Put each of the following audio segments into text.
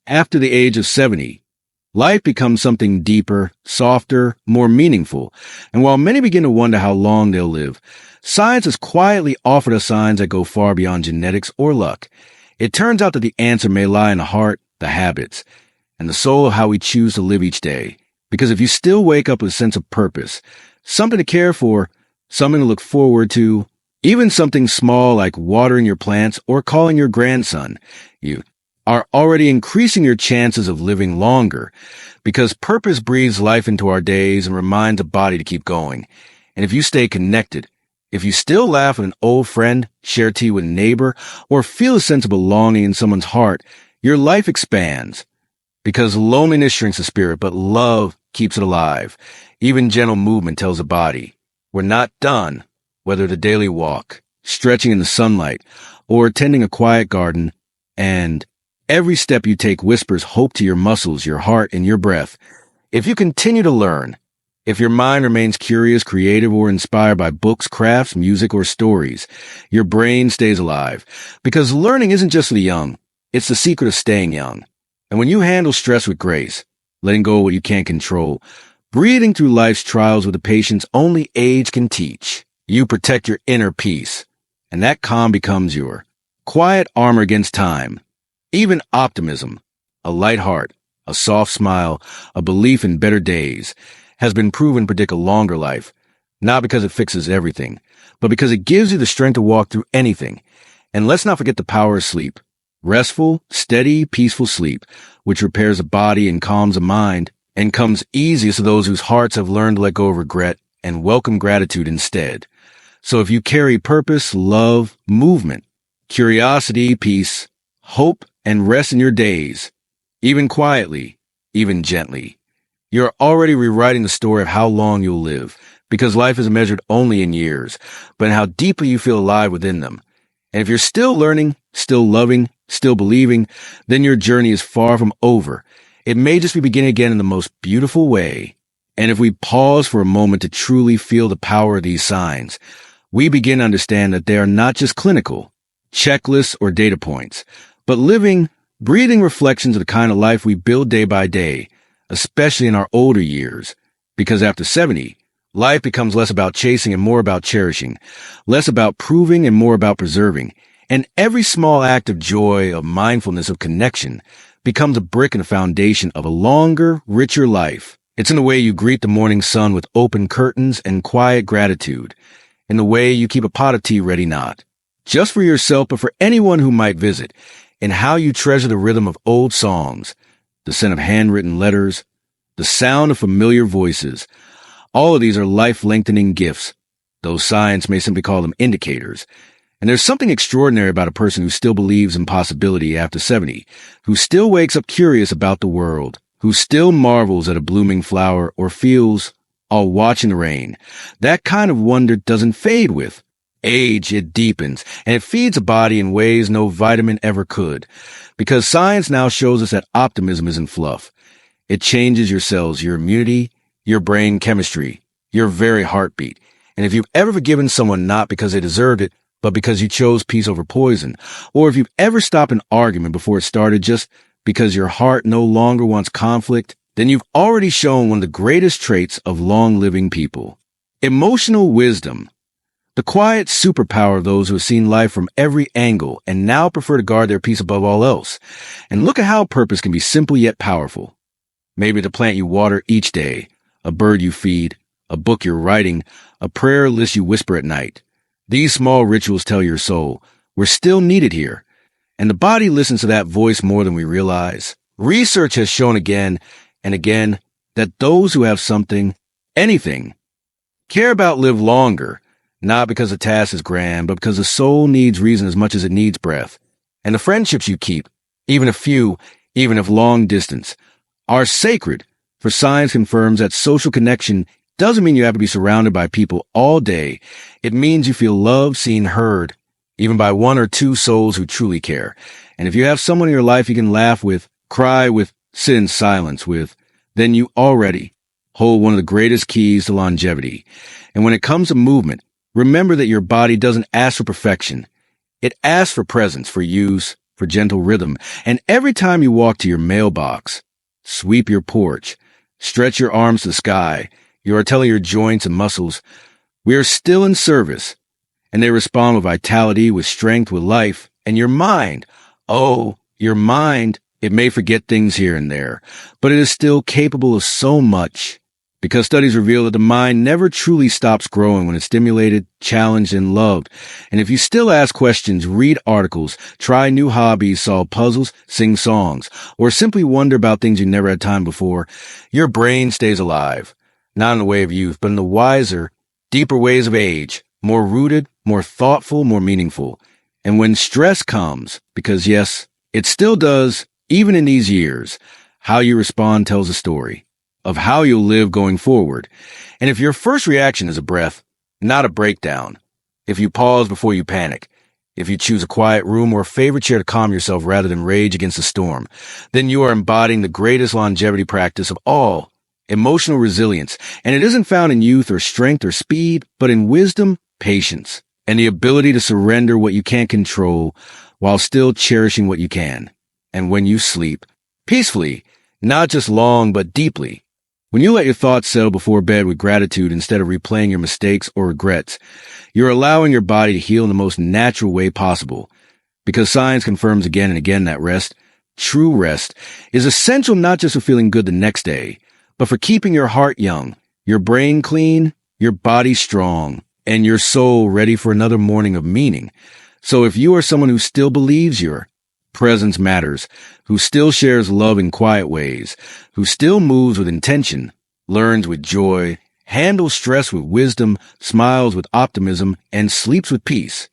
After the age of 70, life becomes something deeper, softer, more meaningful. And while many begin to wonder how long they'll live, science has quietly offered us signs that go far beyond genetics or luck. It turns out that the answer may lie in the heart, the habits, and the soul of how we choose to live each day. Because if you still wake up with a sense of purpose, something to care for, something to look forward to, even something small like watering your plants or calling your grandson, you are already increasing your chances of living longer, because purpose breathes life into our days and reminds the body to keep going. And if you stay connected, if you still laugh with an old friend, share tea with a neighbor, or feel a sense of belonging in someone's heart, your life expands. Because loneliness shrinks the spirit, but love keeps it alive. Even gentle movement tells the body, we're not done. Whether the daily walk, stretching in the sunlight, or tending a quiet garden, and every step you take whispers hope to your muscles, your heart, and your breath. If you continue to learn, if your mind remains curious, creative, or inspired by books, crafts, music, or stories, your brain stays alive. Because learning isn't just for the young. It's the secret of staying young. And when you handle stress with grace, letting go of what you can't control, breathing through life's trials with the patience only age can teach, you protect your inner peace. And that calm becomes your quiet armor against time. Even optimism, a light heart, a soft smile, a belief in better days, has been proven to predict a longer life, not because it fixes everything, but because it gives you the strength to walk through anything. And let's not forget the power of sleep. Restful, steady, peaceful sleep, which repairs the body and calms the mind, and comes easiest to those whose hearts have learned to let go of regret and welcome gratitude instead. So if you carry purpose, love, movement, curiosity, peace, hope, and rest in your days, even quietly, even gently, you're already rewriting the story of how long you'll live, because life isn't measured only in years, but in how deeply you feel alive within them. And if you're still learning, still loving, still believing, then your journey is far from over. It may just be beginning again in the most beautiful way. And if we pause for a moment to truly feel the power of these signs, we begin to understand that they are not just clinical, checklists, or data points, but living, breathing reflections of the kind of life we build day by day, especially in our older years. Because after 70, life becomes less about chasing and more about cherishing, less about proving and more about preserving. And every small act of joy, of mindfulness, of connection becomes a brick in the foundation of a longer, richer life. It's in the way you greet the morning sun with open curtains and quiet gratitude, in the way you keep a pot of tea ready not just for yourself, but for anyone who might visit, in how you treasure the rhythm of old songs, the scent of handwritten letters, the sound of familiar voices. All of these are life-lengthening gifts, though science may simply call them indicators. And there's something extraordinary about a person who still believes in possibility after 70, who still wakes up curious about the world, who still marvels at a blooming flower or feels all watching the rain. That kind of wonder doesn't fade with age. It deepens, and it feeds a body in ways no vitamin ever could. Because science now shows us that optimism isn't fluff. It changes your cells, your immunity, your brain chemistry, your very heartbeat. And if you've ever forgiven someone not because they deserved it, but because you chose peace over poison, or if you've ever stopped an argument before it started just because your heart no longer wants conflict, then you've already shown one of the greatest traits of long-living people. Emotional wisdom. The quiet superpower of those who have seen life from every angle and now prefer to guard their peace above all else. And look at how purpose can be simple yet powerful. Maybe the plant you water each day, a bird you feed, a book you're writing, a prayer list you whisper at night. These small rituals tell your soul, we're still needed here. And the body listens to that voice more than we realize. Research has shown again and again that those who have something, anything, care about live longer, not because the task is grand, but because the soul needs reason as much as it needs breath. And the friendships you keep, even a few, even if long distance, are sacred, for science confirms that social connection doesn't mean you have to be surrounded by people all day. It means you feel loved, seen, heard, even by one or two souls who truly care. And if you have someone in your life you can laugh with, cry with, sit in silence with, then you already hold one of the greatest keys to longevity. And when it comes to movement, remember that your body doesn't ask for perfection. It asks for presence, for use, for gentle rhythm. And every time you walk to your mailbox, sweep your porch, stretch your arms to the sky, you are telling your joints and muscles, we are still in service. And they respond with vitality, with strength, with life. And your mind, your mind, it may forget things here and there, but it is still capable of so much. Because studies reveal that the mind never truly stops growing when it's stimulated, challenged, and loved. And if you still ask questions, read articles, try new hobbies, solve puzzles, sing songs, or simply wonder about things you never had time before, your brain stays alive. Not in the way of youth, but in the wiser, deeper ways of age, more rooted, more thoughtful, more meaningful. And when stress comes, because yes, it still does, even in these years, how you respond tells a story of how you'll live going forward. And if your first reaction is a breath, not a breakdown, if you pause before you panic, if you choose a quiet room or a favorite chair to calm yourself rather than rage against a storm, then you are embodying the greatest longevity practice of all, emotional resilience. And it isn't found in youth or strength or speed, but in wisdom, patience, and the ability to surrender what you can't control while still cherishing what you can. And when you sleep, peacefully, not just long, but deeply, when you let your thoughts settle before bed with gratitude instead of replaying your mistakes or regrets, you're allowing your body to heal in the most natural way possible. Because science confirms again and again that rest, true rest, is essential not just for feeling good the next day, but for keeping your heart young, your brain clean, your body strong, and your soul ready for another morning of meaning. So if you are someone who still believes your presence matters, who still shares love in quiet ways, who still moves with intention, learns with joy, handles stress with wisdom, smiles with optimism, and sleeps with peace,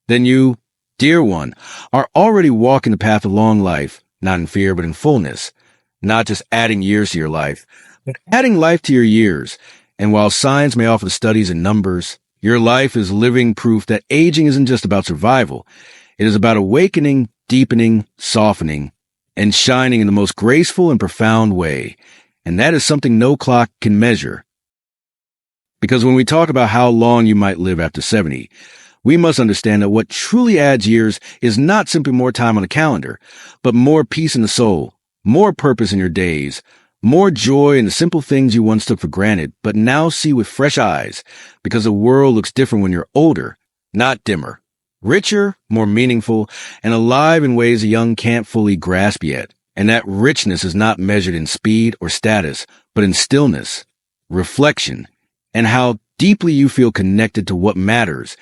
then you, dear one, are already walking the path of long life, not in fear but in fullness, not just adding years to your life, but adding life to your years. And while science may offer the studies and numbers, your life is living proof that aging isn't just about survival. It is about awakening, deepening, softening, and shining in the most graceful and profound way. And that is something no clock can measure. Because when we talk about how long you might live after 70, we must understand that what truly adds years is not simply more time on the calendar, but more peace in the soul, more purpose in your days, more joy in the simple things you once took for granted, but now see with fresh eyes, because the world looks different when you're older, not dimmer. Richer, more meaningful, and alive in ways the young can't fully grasp yet. And that richness is not measured in speed or status, but in stillness, reflection, and how deeply you feel connected to what matters.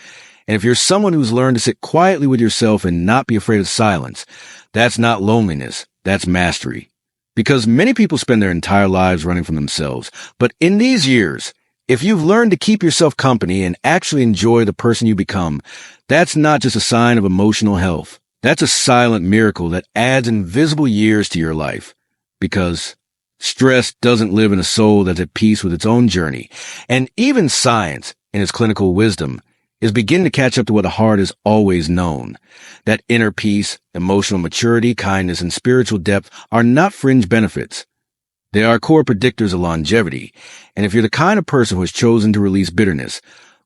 And if you're someone who's learned to sit quietly with yourself and not be afraid of silence, that's not loneliness, that's mastery. Because many people spend their entire lives running from themselves. But in these years, if you've learned to keep yourself company and actually enjoy the person you become, that's not just a sign of emotional health. That's a silent miracle that adds invisible years to your life. Because stress doesn't live in a soul that's at peace with its own journey. And even science, in its clinical wisdom, is beginning to catch up to what the heart has always known. That inner peace, emotional maturity, kindness, and spiritual depth are not fringe benefits. They are core predictors of longevity. And if you're the kind of person who has chosen to release bitterness,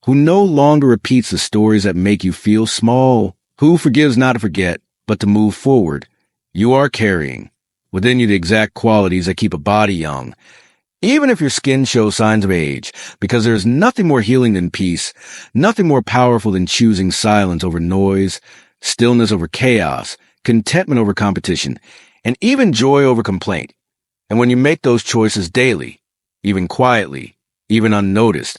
who no longer repeats the stories that make you feel small, who forgives not to forget, but to move forward, you are carrying within you the exact qualities that keep a body young, even if your skin shows signs of age, because there's nothing more healing than peace, nothing more powerful than choosing silence over noise, stillness over chaos, contentment over competition, and even joy over complaint. And when you make those choices daily, even quietly, even unnoticed,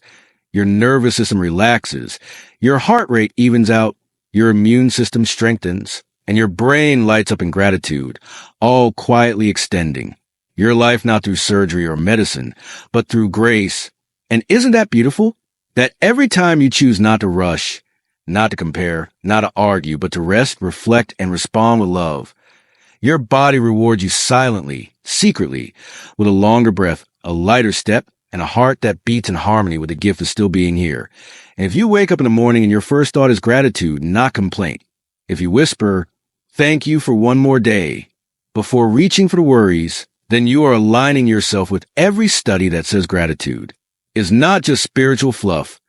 your nervous system relaxes, your heart rate evens out, your immune system strengthens, and your brain lights up in gratitude, all quietly extending your life not through surgery or medicine, but through grace. And isn't that beautiful? That every time you choose not to rush, not to compare, not to argue, but to rest, reflect, and respond with love, your body rewards you silently, secretly, with a longer breath, a lighter step, and a heart that beats in harmony with the gift of still being here. And if you wake up in the morning and your first thought is gratitude, not complaint, if you whisper, thank you for one more day, before reaching for the worries, then you are aligning yourself with every study that says gratitude is not just spiritual fluff,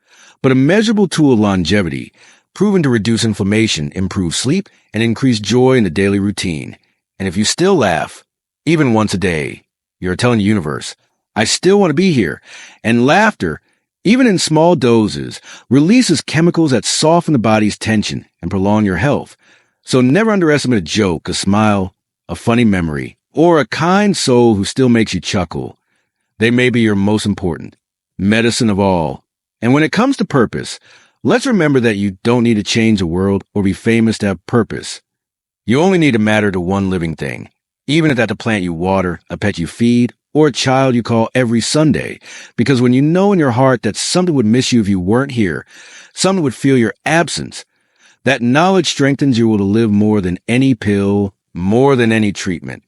but a measurable tool of longevity, proven to reduce inflammation, improve sleep, and increase joy in the daily routine. And if you still laugh, even once a day, you're telling the universe, I still want to be here. And laughter, even in small doses, releases chemicals that soften the body's tension and prolong your health. So never underestimate a joke, a smile, a funny memory, or a kind soul who still makes you chuckle. They may be your most important medicine of all. And when it comes to purpose, let's remember that you don't need to change the world or be famous to have purpose. You only need to matter to one living thing, even if that's a plant you water, a pet you feed, or a child you call every Sunday. Because when you know in your heart that something would miss you if you weren't here, something would feel your absence, that knowledge strengthens you to live more than any pill, more than any treatment.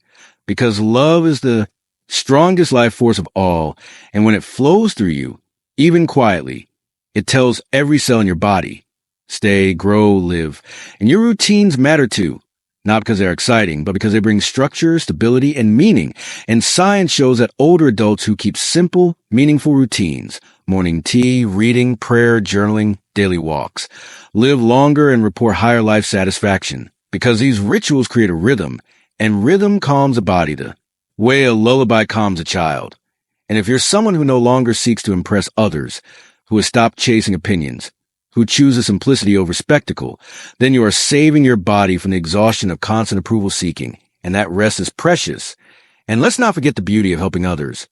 Because love is the strongest life force of all, and when it flows through you, even quietly, it tells every cell in your body, stay, grow, live. And your routines matter too. Not because they're exciting, but because they bring structure, stability, and meaning. And science shows that older adults who keep simple, meaningful routines, morning tea, reading, prayer, journaling, daily walks, live longer and report higher life satisfaction. Because these rituals create a rhythm, and rhythm calms the body the way a lullaby calms a child. And if you're someone who no longer seeks to impress others, who has stopped chasing opinions, who chooses simplicity over spectacle, then you are saving your body from the exhaustion of constant approval seeking, and that rest is precious. And let's not forget the beauty of helping others.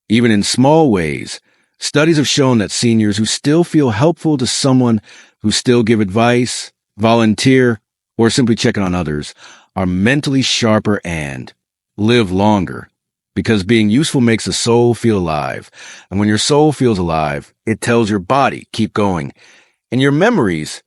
Even in small ways, studies have shown that seniors who still feel helpful to someone, who still give advice, volunteer, or simply check on others, are mentally sharper and live longer. Because being useful makes the soul feel alive. And when your soul feels alive, it tells your body, keep going. And your memories,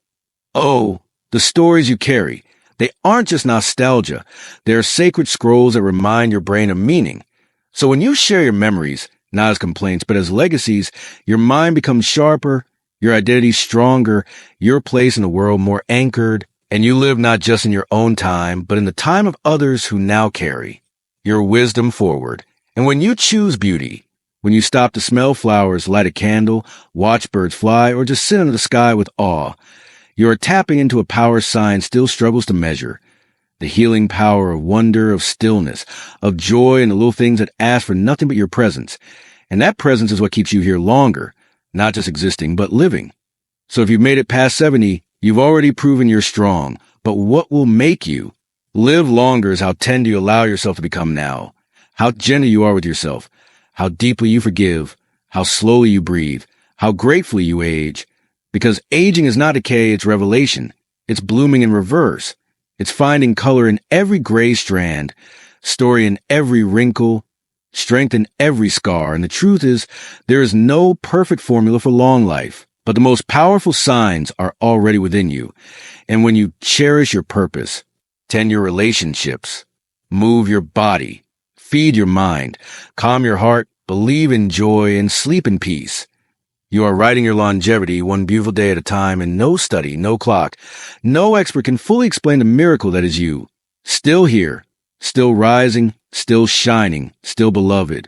oh, the stories you carry, they aren't just nostalgia. They're sacred scrolls that remind your brain of meaning. So when you share your memories, not as complaints, but as legacies, your mind becomes sharper, your identity stronger, your place in the world more anchored, and you live not just in your own time, but in the time of others who now carry your wisdom forward. And when you choose beauty, when you stop to smell flowers, light a candle, watch birds fly, or just sit in the sky with awe, you are tapping into a power science still struggles to measure. The healing power of wonder, of stillness, of joy, and the little things that ask for nothing but your presence. And that presence is what keeps you here longer, not just existing, but living. So if you've made it past 70, you've already proven you're strong. But what will make you live longer is how tender you allow yourself to become now, how gentle you are with yourself, how deeply you forgive, how slowly you breathe, how gratefully you age. Because aging is not decay, it's revelation. It's blooming in reverse. It's finding color in every gray strand, story in every wrinkle, strength in every scar. And the truth is, there is no perfect formula for long life, but the most powerful signs are already within you. And when you cherish your purpose, tend your relationships, move your body, feed your mind, calm your heart, believe in joy, and sleep in peace, you are writing your longevity one beautiful day at a time, and no study, no clock, no expert can fully explain the miracle that is you. Still here, still rising, still shining, still beloved.